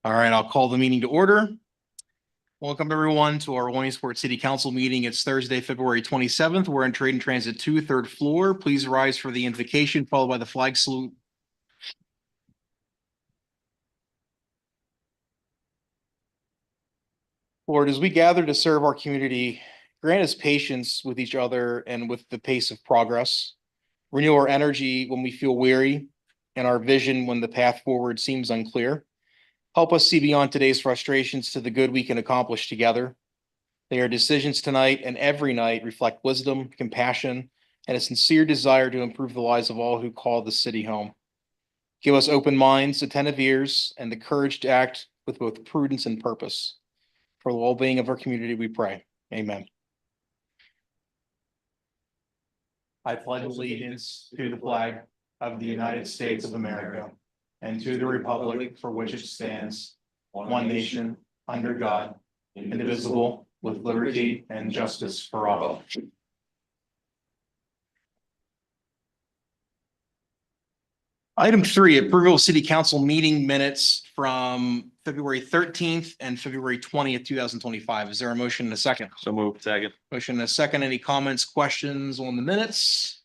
All right, I'll call the meeting to order. Welcome everyone to our Williamsport City Council meeting. It's Thursday, February 27th. We're in Trade and Transit 2, 3rd floor. Please rise for the invocation, followed by the flag salute. Lord, as we gather to serve our community, grant us patience with each other and with the pace of progress. Renew our energy when we feel weary and our vision when the path forward seems unclear. Help us see beyond today's frustrations to the good we can accomplish together. May our decisions tonight and every night reflect wisdom, compassion, and a sincere desire to improve the lives of all who call the city home. Give us open minds, attentive ears, and the courage to act with both prudence and purpose. For the well-being of our community, we pray. Amen. I pledge allegiance to the flag of the United States of America and to the republic for which it stands, one nation, under God, indivisible, with liberty and justice for all. Item 3, approval of city council meeting minutes from February 13th and February 20th, 2025. Is there a motion and a second? So moved. Second. Motion and a second. Any comments, questions on the minutes?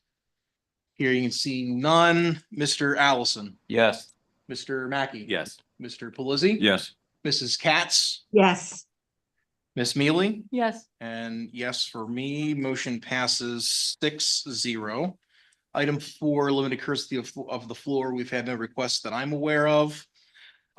Hearing and seeing none. Mr. Allison. Yes. Mr. Mackey. Yes. Mr. Pelisi. Yes. Mrs. Katz. Yes. Ms. Mealy. Yes. And yes for me. Motion passes 6-0. Item 4, limited courtesy of the floor. We've had no requests that I'm aware of.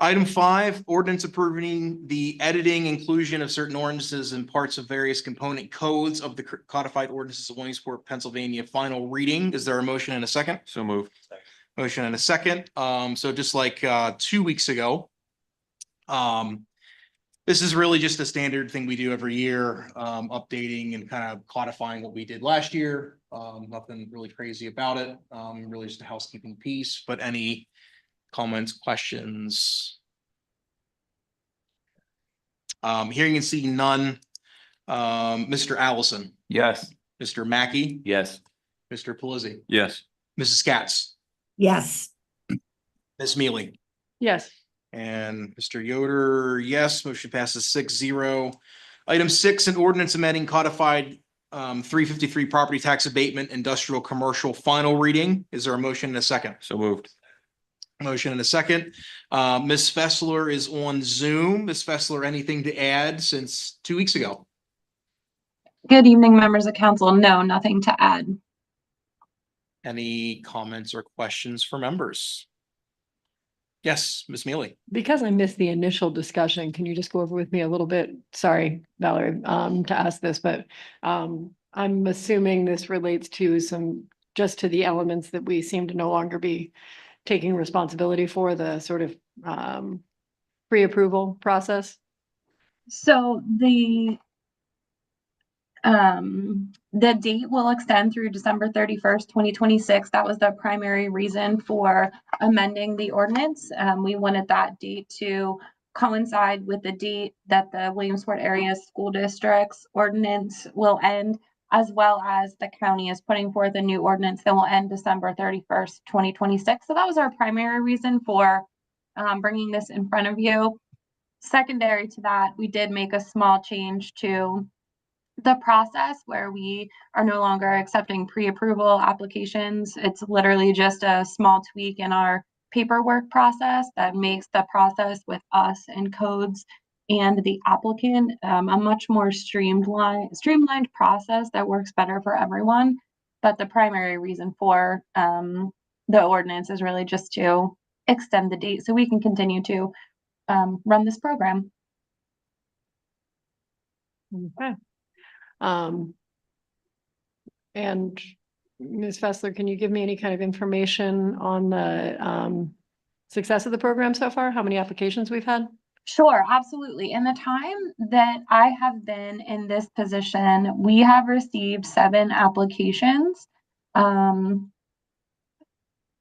Item 5, ordinance approving the editing, inclusion of certain ordinances and parts of various component codes of the codified ordinances of Williamsport, Pennsylvania. Final reading. Is there a motion and a second? So moved. Motion and a second. So just like 2 weeks ago, this is really just a standard thing we do every year, updating and kind of codifying what we did last year. Nothing really crazy about it. Really just a housekeeping piece, but any comments, questions? Hearing and seeing none. Mr. Allison. Yes. Mr. Mackey. Yes. Mr. Pelisi. Yes. Mrs. Katz. Yes. Ms. Mealy. Yes. And Mr. Yoder, yes. Motion passes 6-0. Item 6, an ordinance amending codified 353 property tax abatement, industrial commercial. Final reading. Is there a motion and a second? So moved. Motion and a second. Ms. Fessler is on Zoom. Ms. Fessler, anything to add since 2 weeks ago? Good evening, members of council. No, nothing to add. Any comments or questions for members? Yes, Ms. Mealy. Because I missed the initial discussion, can you just go over with me a little bit? Sorry, Valerie, to ask this, but I'm assuming this relates to just to the elements that we seem to no longer be taking responsibility for, the sort of pre-approval process. So the date will extend through December 31st, 2026. That was the primary reason for amending the ordinance. We wanted that date to coincide with the date that the Williamsport area school district's ordinance will end, as well as the county is putting forth a new ordinance that will end December 31st, 2026. So that was our primary reason for bringing this in front of you. Secondary to that, we did make a small change to the process where we are no longer accepting pre-approval applications. It's literally just a small tweak in our paperwork process that makes the process with us and codes and the applicant a much more streamlined process that works better for everyone. But the primary reason for the ordinance is really just to extend the date so we can continue to run this program. Okay. And Ms. Fessler, can you give me any kind of information on the success of the program so far? How many applications we've had? Sure, absolutely. In the time that I have been in this position, we have received 7 applications,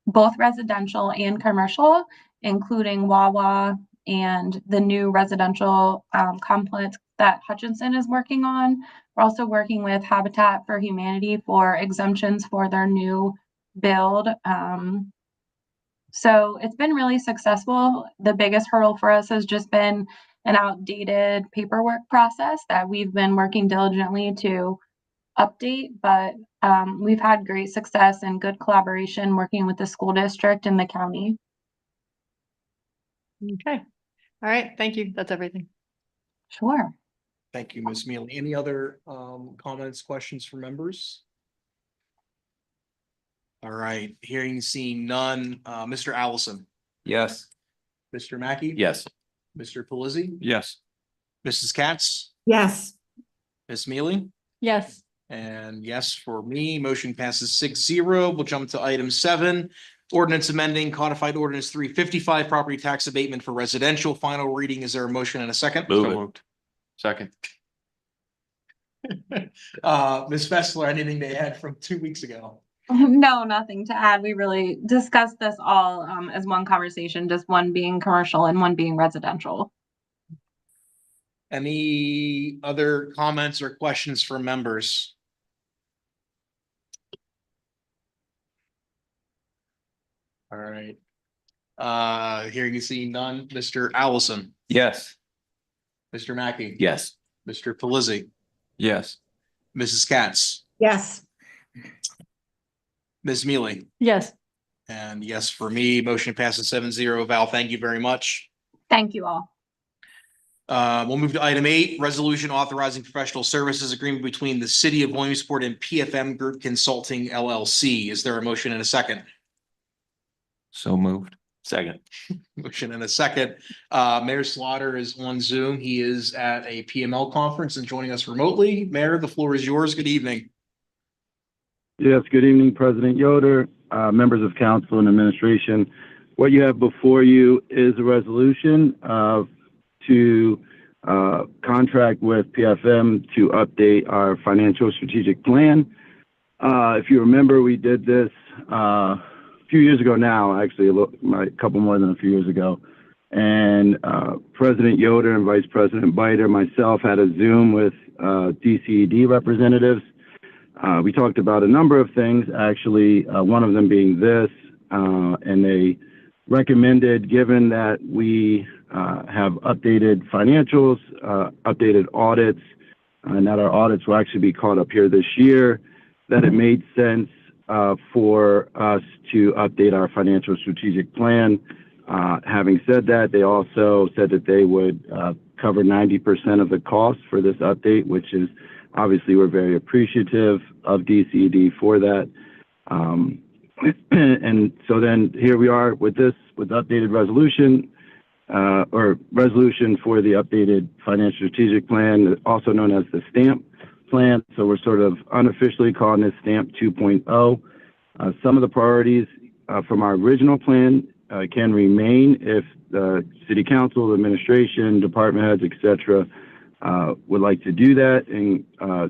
both residential and commercial, including Wawa and the new residential complex that Hutchinson is working on. We're also working with Habitat for Humanity for exemptions for their new build So it's been really successful. The biggest hurdle for us has just been an outdated paperwork process that we've been working diligently to update, but we've had great success and good collaboration working with the school district and the county. Okay. All right. Thank you. That's everything. Sure. Thank you, Ms. Mealy. Any other comments, questions from members? All right, hearing and seeing none. Mr. Allison, Yes. Mr. Mackey? Yes. Mr. Pelisi? Yes. Mrs. Katz? Yes. Ms. Mealy? Yes. And yes, for me, motion passes 6-0. We'll jump to item 7. Ordinance amending codified ordinance 355 property tax abatement for residential. Final reading. Is there a motion and a second? Moved. Second. Ms. Fessler, anything to add from 2 weeks ago? No, nothing to add. We really discussed this all as one conversation, just one being commercial and one being residential. Any other comments or questions from members? All right. Hearing and seeing none. Mr. Allison, Yes. Mr. Mackey. Yes. Mr. Pelisi, Yes. Mrs. Katz, Yes. Ms. Mealy, Yes. and yes, for me, motion passes 7-0. Val, thank you very much. Thank you all. We'll move to item 8, resolution authorizing professional services agreement between the city of Williamsport and PFM Group Consulting LLC. Is there a motion and a second? So moved. Second. Motion and a second. Mayor Slaughter is on Zoom. He is at a PML conference and joining us remotely. Mayor, the floor is yours. Good evening. Yes, good evening, President Yoder, members of council and administration. What you have before you is a resolution to contract with PFM to update our financial strategic plan. If you remember, we did this a few years ago now, actually a couple more than a few years ago. And President Yoder and Vice President Biter, myself, had a Zoom with DCED representatives. We talked about a number of things, actually, one of them being this, and they recommended, given that we have updated financials, updated audits, and that our audits will actually be caught up here this year, that it made sense for us to update our financial strategic plan. Having said that, they also said that they would cover 90% of the cost for this update, which is obviously we're very appreciative of DCED for that. And so then here we are with this, with updated resolution, or resolution for the updated financial strategic plan, also known as the STAMP plan. So we're sort of unofficially calling this STAMP 2.0. Some of the priorities from our original plan can remain if the city council, administration, department heads, etc., would like to do that in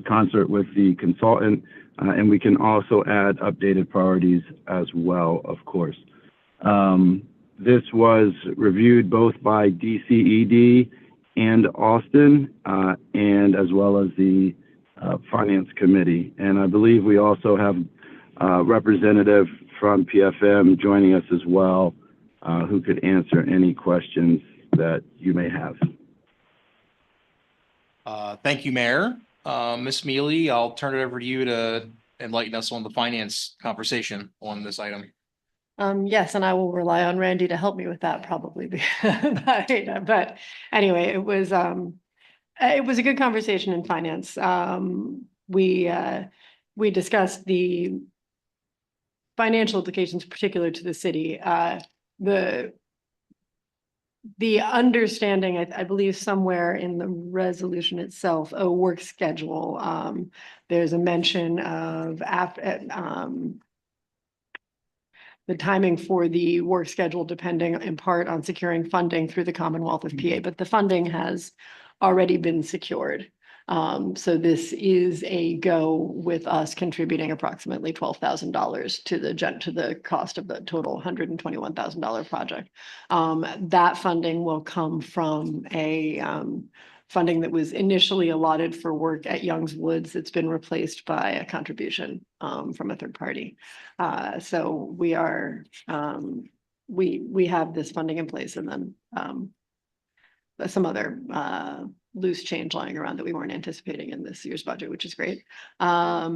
concert with the consultant. And we can also add updated priorities as well, of course. This was reviewed both by DCED and Austin, and as well as the Finance Committee. And I believe we also have a representative from PFM joining us as well, who could answer any questions that you may have. Thank you, Mayor. Ms. Mealy, I'll turn it over to you to enlighten us on the finance conversation on this item. Yes, and I will rely on Randy to help me with that probably. But anyway, it was a good conversation in finance. We discussed the financial implications particular to the city. The understanding, I believe somewhere in the resolution itself, a work schedule. There's a mention of the timing for the work schedule depending in part on securing funding through the Commonwealth of PA, but the funding has already been secured. So this is a go with us contributing approximately $12,000 to the cost of the total $121,000 project. That funding will come from a funding that was initially allotted for work at Young's Woods. It's been replaced by a contribution from a third party. So we are we have this funding in place and then, some other, loose change lying around that we weren't anticipating in this year's budget, which is great. Let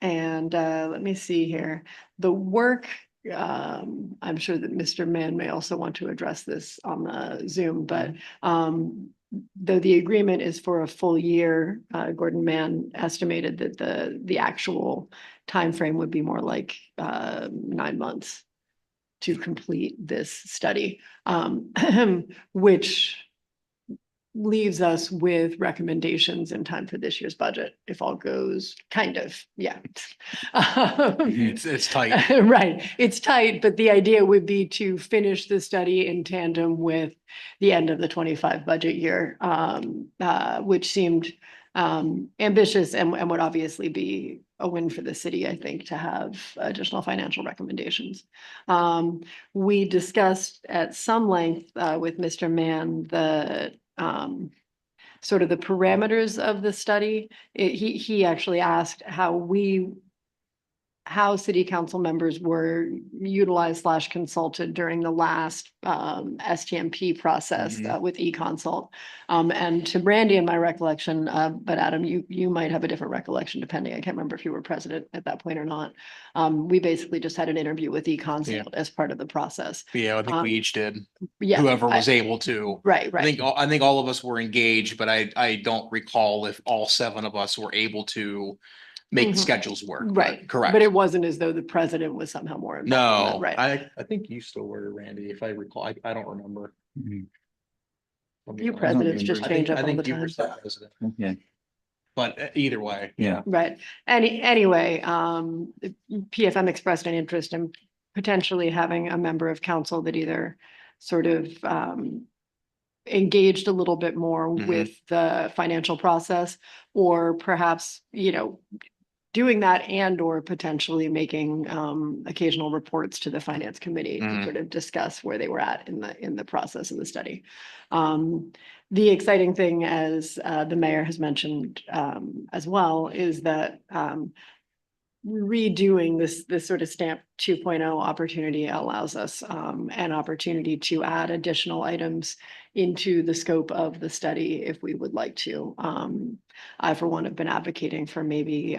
me see here, the work, I'm sure that Mr. Mann may also want to address this on the Zoom, but, though the agreement is for a full year, Gordon Mann estimated that the actual timeframe would be more like, 9 months to complete this study, which leaves us with recommendations in time for this year's budget, if all goes kind of, yeah. It's tight. Right, it's tight, but the idea would be to finish the study in tandem with the end of the 25 budget year, which seemed ambitious and would obviously be a win for the city, I think, to have additional financial recommendations. We discussed at some length with Mr. Mann the sort of the parameters of the study. He actually asked how city council members were utilized / consulted during the last STMP process with eConsult. And to Brandy and my recollection, but Adam, you might have a different recollection depending. I can't remember if you were president at that point or not. We basically just had an interview with eConsult as part of the process. Yeah, I think we each did. Yeah, Whoever was able to. right. I think all of us were engaged, but I don't recall if all 7 of us were able to make the schedules work. Right. Correct. But it wasn't as though the president was somehow more involved. in No, that, right. I think you still were, Randy, if I recall. I don't remember. You presidents just change up all the I think you were time. still president, Okay. but either way. Yeah. Right. Anyway, PFM expressed an interest in potentially having a member of council that either sort of engaged a little bit more with the financial process, or perhaps, doing that and or potentially making occasional reports to the finance committee to sort of discuss where they were at in the process of the study. The exciting thing, as the mayor has mentioned as well, is that redoing this sort of stamp 2.0 opportunity allows us an opportunity to add additional items into the scope of the study if we would like to. I, for one, have been advocating for maybe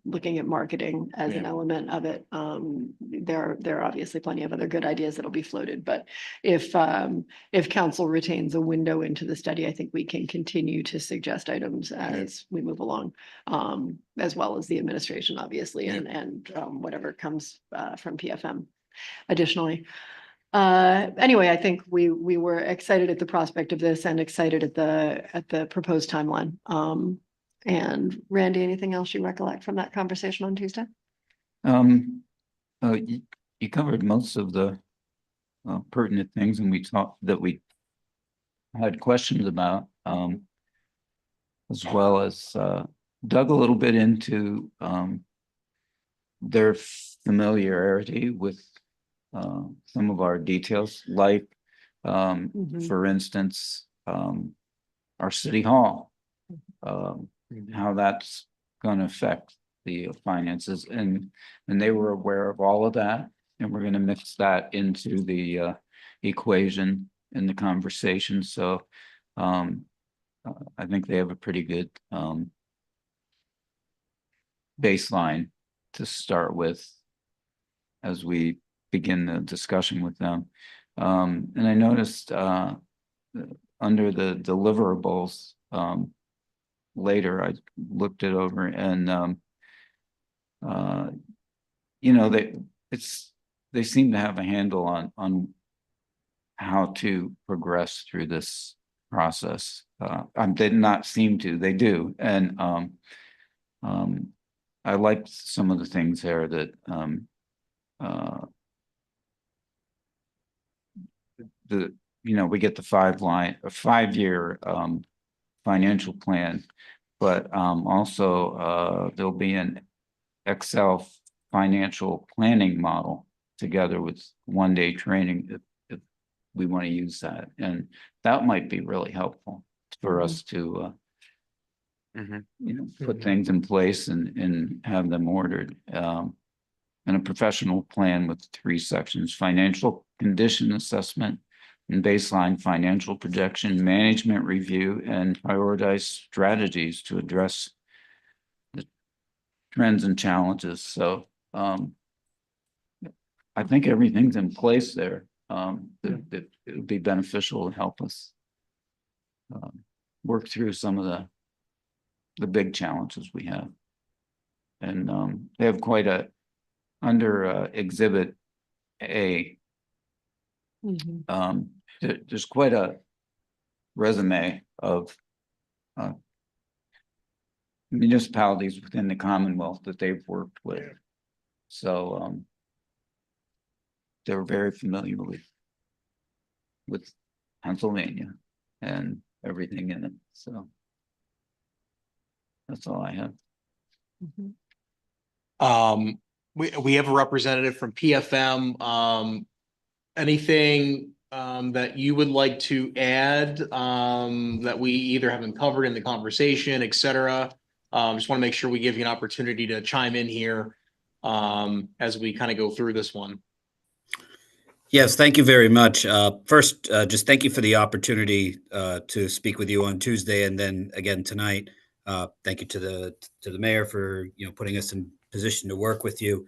looking at marketing as an element of it. There are obviously plenty of other good ideas that'll be floated, but if council retains a window into the study, I think we can continue to suggest items as we move along, as well as the administration, obviously, and whatever comes from PFM additionally. Anyway, I think we were excited at the prospect of this and excited at the proposed timeline. And Randy, anything else you recollect from that conversation on Tuesday? You covered most of the pertinent things, and we had questions about, as well as dug a little bit into their familiarity with some of our details, like for instance, our city hall, how that's going to affect the finances, and they were aware of all of that, and we're going to mix that into the equation in the conversation. So I think they have a pretty good baseline to start with as we begin the discussion with them. And I noticed under the deliverables, later I looked it over, and they seem to have a handle on how to progress through this process. They did not seem to, they do. And I liked some of the things there that we get the 5-year financial plan, but also there'll be an Excel financial planning model together with 1-day training if we want to use that, and that might be really helpful for us to put things in place and have them ordered. And a professional plan with 3 sections: financial condition assessment and baseline financial projection, management review, and prioritize strategies to address the trends and challenges. So, I think everything's in place there. That it would be beneficial and help us work through some of the big challenges we have. And they have quite a, under Exhibit A, there's quite a resume of municipalities within the Commonwealth that they've worked with. So they're very familiar with Pennsylvania and everything in it. So that's all I have. We have a representative from PFM. Anything that you would like to add that we either haven't covered in the conversation, et cetera? Just want to make sure we give you an opportunity to chime in here as we kind of go through this one. Yes, thank you very much. First, just thank you for the opportunity to speak with you on Tuesday and then again tonight. Thank you to the mayor for putting us in position to work with you.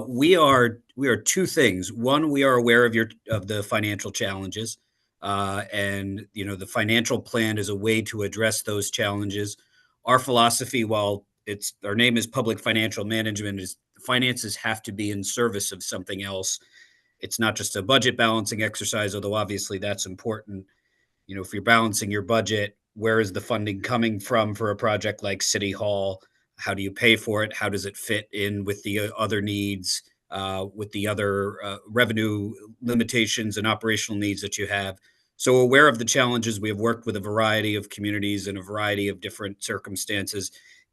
We are two things. One, we are aware of the financial challenges, and the financial plan is a way to address those challenges. Our philosophy, while our name is public financial management, is finances have to be in service of something else. It's not just a budget balancing exercise, although obviously that's important. If you're balancing your budget, where is the funding coming from for a project like City Hall? How do you pay for it? How does it fit in with the other needs, with the other revenue limitations and operational needs that you have? So aware of the challenges, we have worked with a variety of communities in a variety of different circumstances,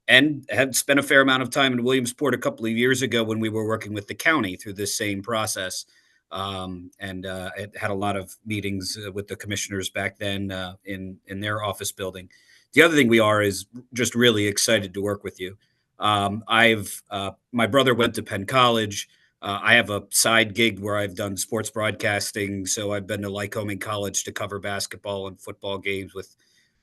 and had spent a fair amount of time in Williamsport a couple of years ago when we were working with the county through this same process. It had a lot of meetings with the commissioners back then in their office building. The other thing we are is just really excited to work with you. My brother went to Penn College. I have a side gig where I've done sports broadcasting. So I've been to Lycoming College to cover basketball and football games with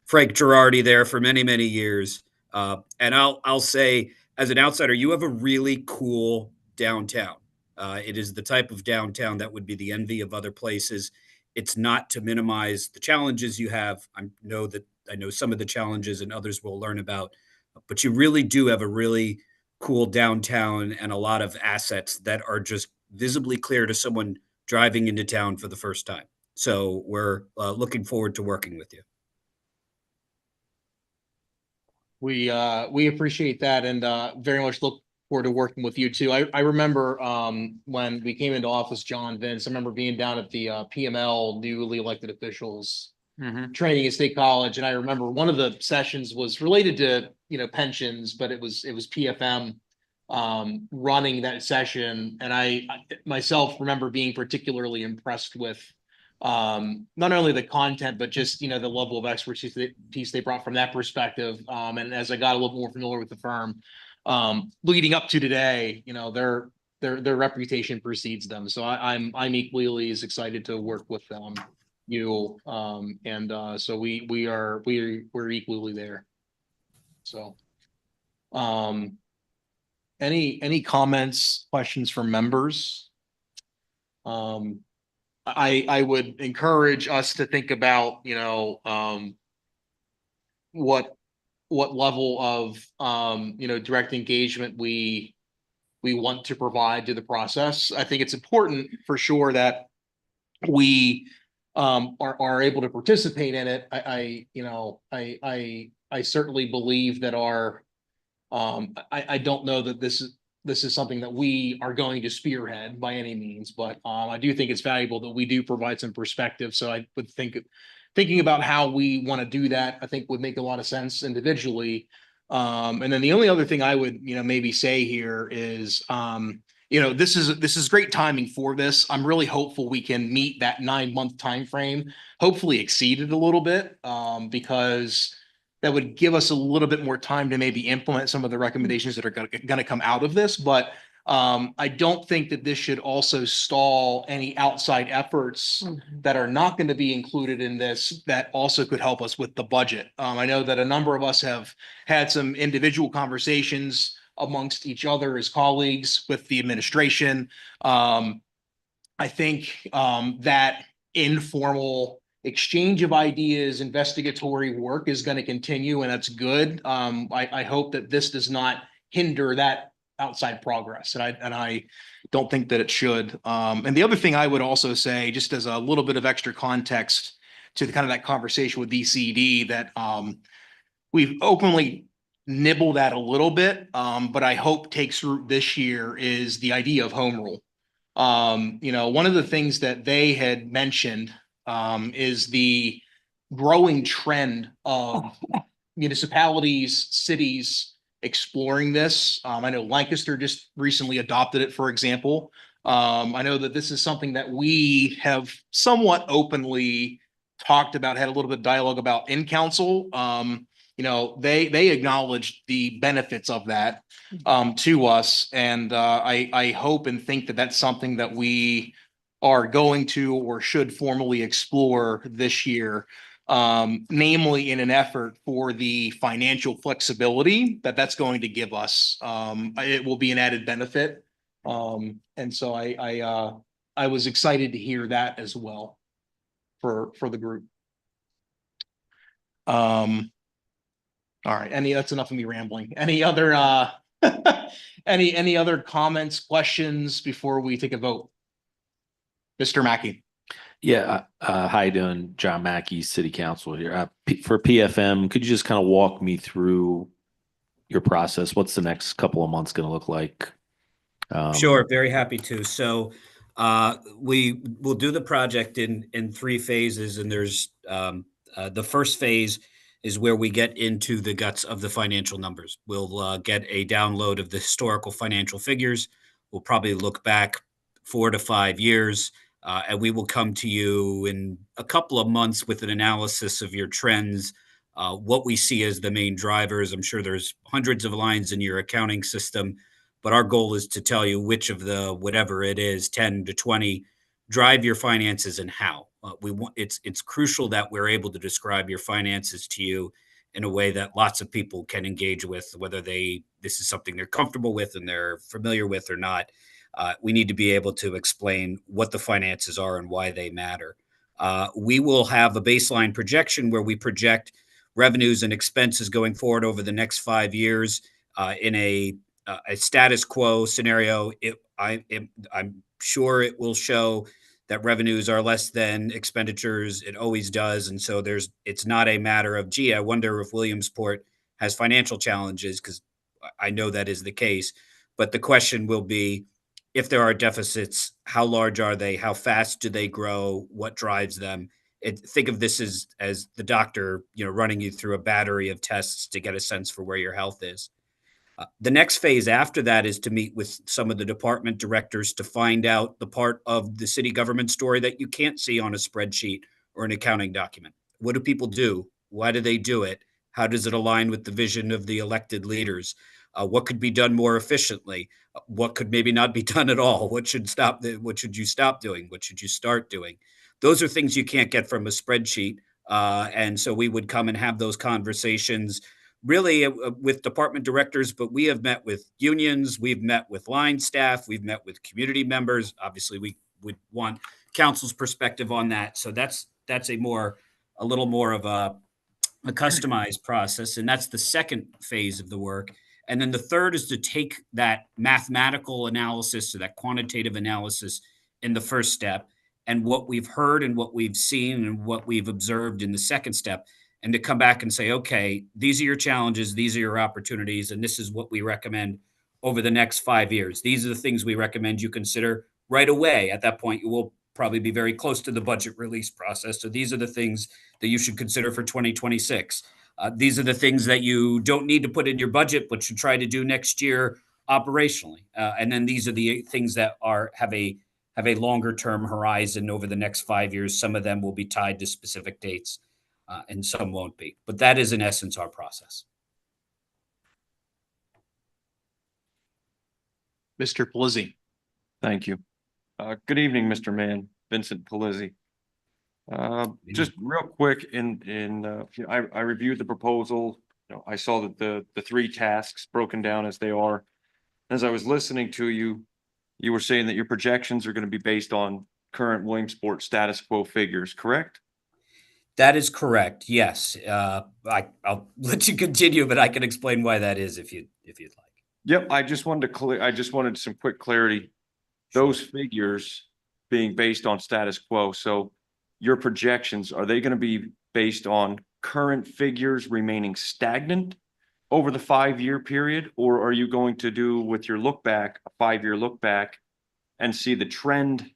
Frank Girardi there for many, many years. And I'll say, as an outsider, you have a really cool downtown. It is the type of downtown that would be the envy of other places. It's not to minimize the challenges you have. I know some of the challenges and others we'll learn about, but you really do have a really cool downtown and a lot of assets that are just visibly clear to someone driving into town for the first time. So we're looking forward to working with you. We appreciate that and very much look forward to working with you too. I remember when we came into office, John Vince, I remember being down at the PML, newly elected officials training at State College. And I remember one of the sessions was related to, pensions, but it was PFM running that session. And I myself remember being particularly impressed with not only the content, but just, the level of expertise they brought from that perspective. And as I got a little more familiar with the firm, leading up to today, their reputation precedes them. So I'm equally as excited to work with you. So we're equally there. So, any comments, questions from members? I would encourage us to think about, what level of, direct engagement we want to provide to the process. I think it's important for sure that we are able to participate in it. I certainly believe that I don't know that this is something that we are going to spearhead by any means, but I do think it's valuable that we do provide some perspective. So I would thinking about how we want to do that, I think would make a lot of sense individually. And then the only other thing I would, maybe say here is, this is great timing for this. I'm really hopeful we can meet that 9-month time frame, hopefully exceed it a little bit, because that would give us a little bit more time to maybe implement some of the recommendations that are going to come out of this. But I don't think that this should also stall any outside efforts that are not going to be included in this that also could help us with the budget. I know that a number of us have had some individual conversations amongst each other as colleagues with the administration. I think that informal exchange of ideas, investigatory work is going to continue, and that's good. I hope that this does not hinder that outside progress, and I don't think that it should. And the other thing I would also say, just as a little bit of extra context to kind of that conversation with DCD, that we've openly nibbled at a little bit, but I hope takes root this year is the idea of home rule. One of the things that they had mentioned is the growing trend of municipalities, cities exploring this. I know Lancaster just recently adopted it, for example. I know that this is something that we have somewhat openly talked about, had a little bit of dialogue about in council. They acknowledged the benefits of that to us, and I hope and think that that's something that we are going to or should formally explore this year, namely in an effort for the financial flexibility that that's going to give us. It will be an added benefit, and so I was excited to hear that as well for the group. All right, that's enough of me rambling. Any other any other comments, questions before we take a vote? Mr. Mackey. Yeah, how you doing? John Mackey, City Council here. For PFM, could you just kind of walk me through your process? What's the next couple of months going to look like? Sure, very happy to. So we will do the project in 3 phases, and there's the first phase is where we get into the guts of the financial numbers. We'll get a download of the historical financial figures. We'll probably look back 4 to 5 years, and we will come to you in a couple of months with an analysis of your trends, what we see as the main drivers. I'm sure there's hundreds of lines in your accounting system, but our goal is to tell you which of the, whatever it is, 10 to 20, drive your finances and how. It's crucial that we're able to describe your finances to you in a way that lots of people can engage with, whether this is something they're comfortable with and they're familiar with or not. We need to be able to explain what the finances are and why they matter. We will have a baseline projection where we project revenues and expenses going forward over the next 5 years in a status quo scenario. I'm sure it will show that revenues are less than expenditures. It always does. And so it's not a matter of, gee, I wonder if Williamsport has financial challenges, because I know that is the case. But the question will be, if there are deficits, how large are they? How fast do they grow? What drives them? Think of this as the doctor, running you through a battery of tests to get a sense for where your health is. The next phase after that is to meet with some of the department directors to find out the part of the city government story that you can't see on a spreadsheet or an accounting document. What do people do? Why do they do it? How does it align with the vision of the elected leaders? What could be done more efficiently? What could maybe not be done at all? What should you stop doing? What should you start doing? Those are things you can't get from a spreadsheet. And so we would come and have those conversations really with department directors, but we have met with unions, we've met with line staff, we've met with community members. Obviously, we would want council's perspective on that. So that's a little more of a customized process. And that's the second phase of the work. And then the third is to take that mathematical analysis or that quantitative analysis in the first step, and what we've heard and what we've seen and what we've observed in the second step, and to come back and say, okay, these are your challenges, these are your opportunities, and this is what we recommend over the next 5 years. These are the things we recommend you consider right away. At that point, you will probably be very close to the budget release process. So these are the things that you should consider for 2026. These are the things that you don't need to put in your budget, but should try to do next year operationally. And then these are the things that have a longer term horizon over the next 5 years. Some of them will be tied to specific dates. And some won't be. But that is, in essence, our process. Mr. Pelisi. Thank you. Good evening, Mr. Mann, Vincent Pelisi. Just real quick, I reviewed the proposal. I saw that the three tasks broken down as they are. As I was listening to you, you were saying that your projections are going to be based on current Williamsport status quo figures, correct? That is correct. Yes. I'll let you continue, but I can explain why that is if you'd like. Yep, I just wanted some quick clarity. Those figures being based on status quo, so your projections, are they going to be based on current figures remaining stagnant over the 5-year period? Or are you going to do with your look back, a 5-year look back, and see the trend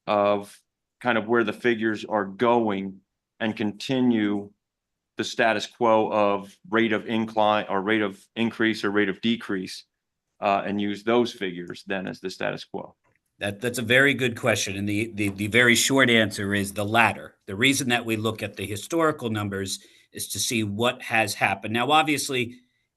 of kind of where the figures are going and continue the status quo of rate of incline or rate of increase or rate of decrease, and use those figures then as the status quo? That's a very good question. And the very short answer is the latter. The reason that we look at the historical numbers is to see what has happened. Now, obviously,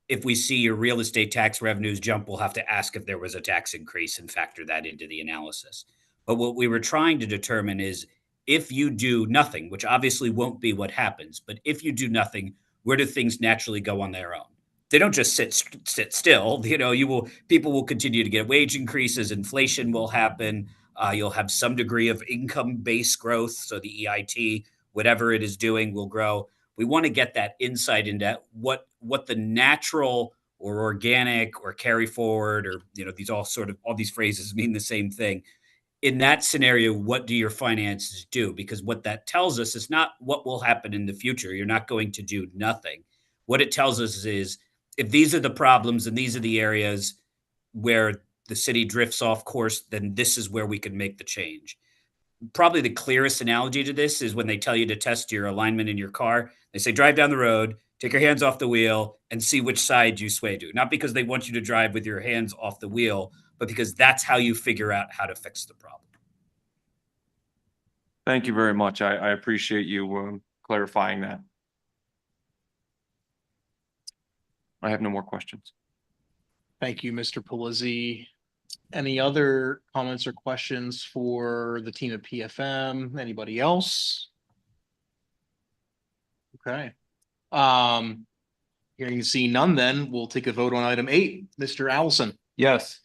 if we see your real estate tax revenues jump, we'll have to ask if there was a tax increase and factor that into the analysis. But what we were trying to determine is if you do nothing, which obviously won't be what happens, but if you do nothing, where do things naturally go on their own? They don't just sit still. People will continue to get wage increases. Inflation will happen. You'll have some degree of income-based growth. So the EIT, whatever it is doing, will grow. We want to get that insight into what the natural or organic or carry forward, or all these phrases mean the same thing. In that scenario, what do your finances do? Because what that tells us is not what will happen in the future. You're not going to do nothing. What it tells us is, if these are the problems and these are the areas where the city drifts off course, then this is where we can make the change. Probably the clearest analogy to this is when they tell you to test your alignment in your car. They say, drive down the road, take your hands off the wheel, and see which side you sway to. Not because they want you to drive with your hands off the wheel, but because that's how you figure out how to fix the problem. Thank you very much. I appreciate you clarifying that. I have no more questions. Thank you, Mr. Pelisi. Any other comments or questions for the team at PFM? Anybody else? Okay. Hearing and seeing none, then we'll take a vote on item 8. Mr. Allison, Yes.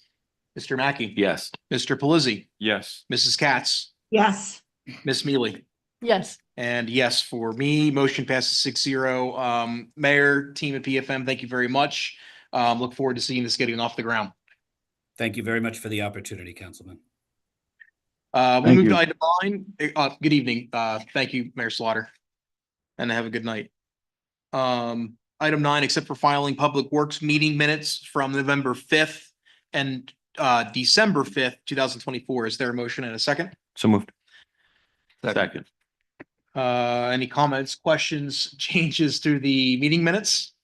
Mr. Mackey, Yes. Mr. Pelisi, Yes. Mrs. Katz, Yes. Miss Mealy. Yes. And yes, for me, motion passes 6-0. Mayor, team at PFM, thank you very much. Look forward to seeing this getting off the ground. Thank you very much for the opportunity, Councilman. We Thank move you. to item 9. Good evening. Thank you, Mayor Slaughter. And have a good night. Item 9, except for filing Public Works meeting minutes from November 5th and December 5th, 2024. Is there a motion and a second? So moved. Second. Any comments, questions, changes to the meeting minutes?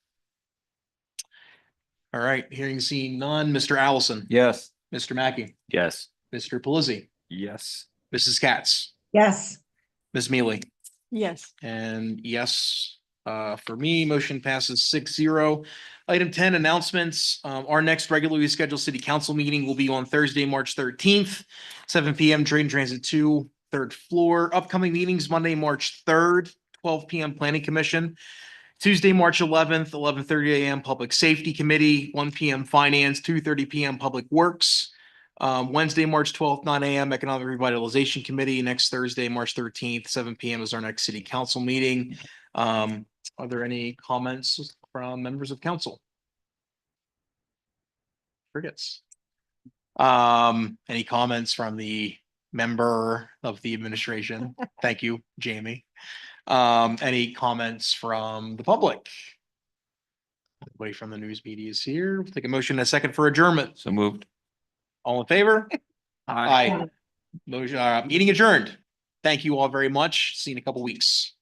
All right, hearing seen none. Mr. Allison, Yes. Mr. Mackey, Yes. Mr. Pelisi, Yes. Mrs. Katz, Yes. Ms. Mealy, Yes. and yes, for me, motion passes 6-0. Item 10, announcements. Our next regularly scheduled city council meeting will be on Thursday, March 13th, 7 p.m. Trade and Transit 2, 3rd floor. Upcoming meetings, Monday, March 3rd, 12 p.m. Planning Commission. Tuesday, March 11th, 11:30 a.m. Public Safety Committee, 1 p.m. Finance, 2:30 p.m. Public Works. Wednesday, March 12th, 9 a.m. Economic Revitalization Committee. Next Thursday, March 13th, 7 p.m. is our next city council meeting. Are there any comments from members of council? Forgets. Any comments from the member of the administration? Thank you, Jamie. Any comments from the public? Nobody from the news media is here. We'll take a motion and a second for adjournment. So moved. All in favor? Aye. Motion, meeting adjourned. Thank you all very much. See you in a couple weeks.